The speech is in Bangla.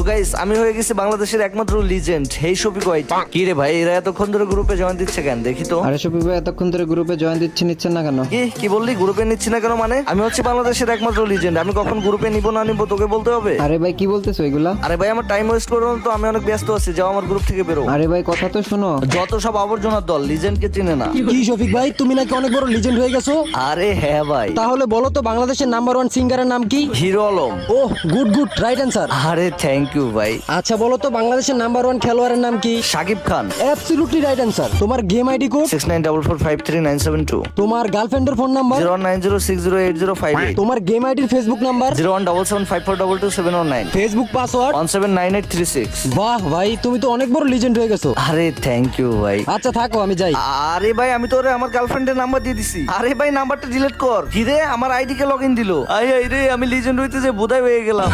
গাইস, আমি হয়ে গেছি বাংলাদেশের একমাত্র লিজেন্ড। হেই শফিক হোয়াইট। কি রে ভাই, এরা এতক্ষণ ধরে গ্রুপে জয়েন দিচ্ছে কেন? দেখি তো। আরে শফিক ভাই এতক্ষণ ধরে গ্রুপে জয়েন নিচ্ছেন না কেন? কি বললি? গ্রুপে নিচ্ছি না কেন মানে? আমি হচ্ছে বাংলাদেশের একমাত্র লিজেন্ড। আমি কখন গ্রুপে নিব না নিব তোকে বলতে হবে? আরে ভাই কি বলতেছো এগুলা? আরে ভাই, আমার টাইম ওয়েস্ট করো না তো, আমি অনেক ব্যস্ত আছি। যাও আমার গ্রুপ থেকে বেরো। আরে ভাই কথা তো শোনো। যত সব আবর্জনার দল, লিজেন্ডকে চিনে না। কি শফিক ভাই, তুমি নাকি অনেক বড় লিজেন্ড হয়ে গেছো? আরে হ্যাঁ ভাই। তাহলে বলো তো বাংলাদেশের নাম্বার 1 সিঙ্গারের নাম কি? হিরো আলম। ওহ, গুড রাইট অ্যান্সার। আরে থ্যাংক ইউ ভাই। আচ্ছা বলো তো বাংলাদেশের নাম্বার 1 খেলোয়াড়ের নাম কি? Shakib Khan. Absolutely right answer. তোমার গেম আইডি কোড? 6944533972। তোমার গার্লফ্রেন্ডের ফোন নাম্বার? 090608058। তোমার গেম আইডির ফেসবুক নাম্বার? 01775422719। Facebook password? 179836। বাহ ভাই, তুমি তো অনেক বড় লিজেন্ড হয়ে গেছো। আরে থ্যাংক ইউ ভাই। আচ্ছা থাকো, আমি যাই। আরে ভাই, আমি তোরে আমার গার্লফ্রেন্ডের নাম্বার দিয়ে দিছি। আরে ভাই, নাম্বারটা ডিলিট কর। কি রে, আমার আইডি কে লগইন দিল। আই রে, আমি লিজেন্ড হইতে যে বোধাই হয়ে গেলাম।